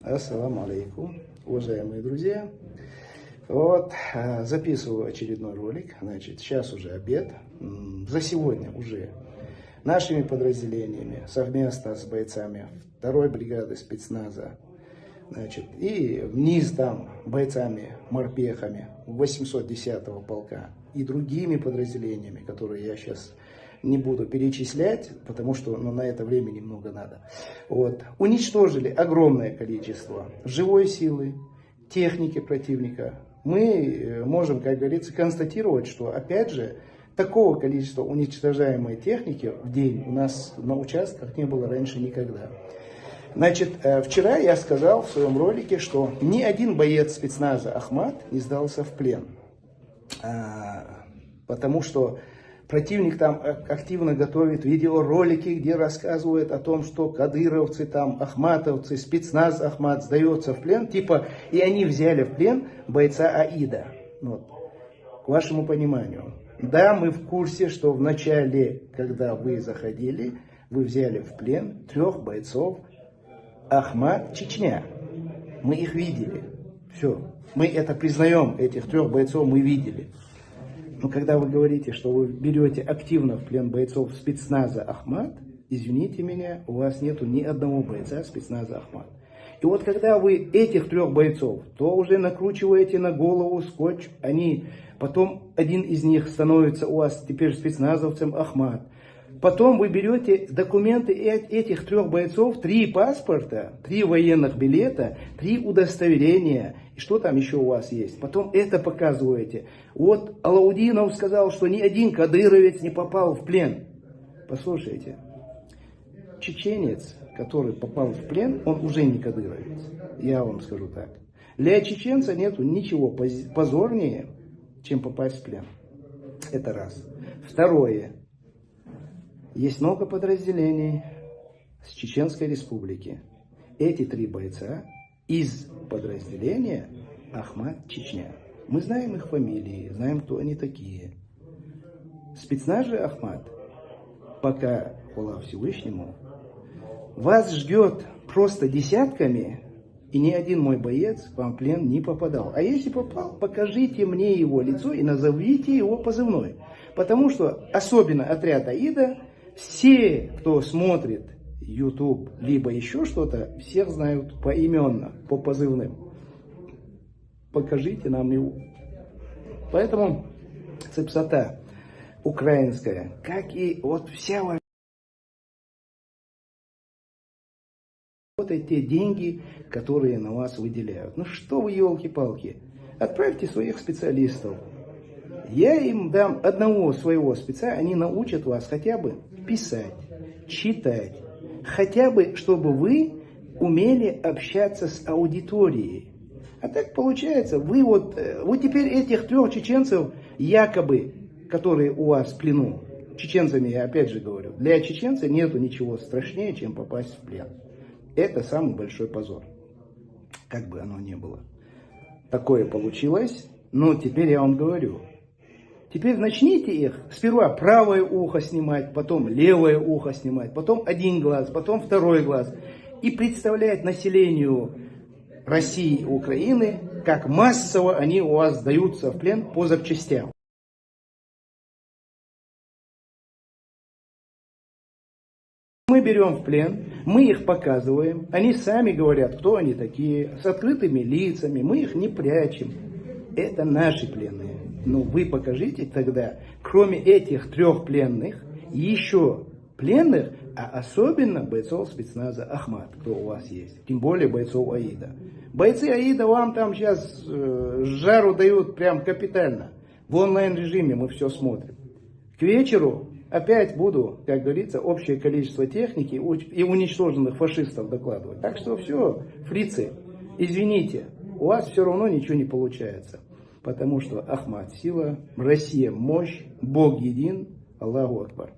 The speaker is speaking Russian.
Ассаламу алейкум, уважаемые друзья. Вот, записываю очередной ролик. Значит, сейчас уже обед. За сегодня уже нашими подразделениями, совместно с бойцами 2-й бригады спецназа, значит, и вниз там бойцами-морпехами 810-го полка и другими подразделениями, которые я сейчас не буду перечислять, потому что на это времени много надо. Вот. Уничтожили огромное количество живой силы, техники противника. Мы можем, как говорится, констатировать, что, опять же, такого количества уничтожаемой техники в день у нас на участках не было раньше никогда. Значит, вчера я сказал в своем ролике, что ни один боец спецназа Ахмат не сдался в плен. Потому что противник там активно готовит видеоролики, где рассказывает о том, что кадыровцы, там, ахматовцы, спецназ Ахмат сдается в плен. Типа, и они взяли в плен бойца Аида. Вот. К вашему пониманию. Да, мы в курсе, что в начале, когда вы заходили, вы взяли в плен 3 бойцов Ахмат Чечня. Мы их видели. Все. Мы это признаем, этих 3 бойцов мы видели. Но когда вы говорите, что вы берете активно в плен бойцов спецназа Ахмат, извините меня, у вас нету ни одного бойца спецназа Ахмат. И вот когда вы этих 3 бойцов, то уже накручиваете на голову скотч, потом один из них становится у вас теперь спецназовцем Ахмат. Потом вы берете документы этих 3 бойцов, 3 паспорта, 3 военных билета, 3 удостоверения. И что там еще у вас есть? Потом это показываете. Вот Алаудинов сказал, что ни один кадыровец не попал в плен. Послушайте, чеченец, который попал в плен, он уже не кадыровец. Я вам скажу так. Для чеченца нету ничего позорнее, чем попасть в плен. Это раз. Второе. Есть много подразделений с Чеченской Республики. Эти 3 бойца из подразделения Ахмат Чечня. Мы знаем их фамилии, знаем, кто они такие. Спецназ же Ахмат, пока, хвала Всевышнему, вас ждет просто десятками, и ни один мой боец к вам в плен не попадал. А если попал, покажите мне его лицо и назовите его позывной. Потому что, особенно отряд Аида, все, кто смотрит YouTube, либо еще что-то, всех знают поименно, по позывным. Покажите нам его. Поэтому цепсота украинская, как и вот вся вот эти деньги, которые на вас выделяют. Ну что вы, елки-палки, отправьте своих специалистов. Я им дам одного своего спеца, они научат вас хотя бы писать, читать, хотя бы, чтобы вы умели общаться с аудиторией. А так получается, вы теперь этих 3 чеченцев, якобы, которые у вас в плену, чеченцами я опять же говорю, для чеченца нету ничего страшнее, чем попасть в плен. Это самый большой позор. Как бы оно ни было. Такое получилось, но теперь я вам говорю. Теперь начните их сперва правое ухо снимать, потом левое ухо снимать, потом 1 глаз, потом 2 глаз. И представлять населению России и Украины, как массово они у вас сдаются в плен по запчастям. Мы берем в плен, мы их показываем, они сами говорят, кто они такие, с открытыми лицами, мы их не прячем. Это наши пленные. Но вы покажите тогда, кроме этих 3 пленных, еще пленных, а особенно бойцов спецназа Ахмат, кто у вас есть. Тем более бойцов Аида. Бойцы Аида вам там сейчас жару дают прям капитально. В онлайн-режиме мы все смотрим. К вечеру опять буду, как говорится, общее количество техники и уничтоженных фашистов докладывать. Так что все, фрицы, извините, у вас все равно ничего не получается. Потому что Ахмат сила, Россия мощь, Бог един, Аллаху Акбар.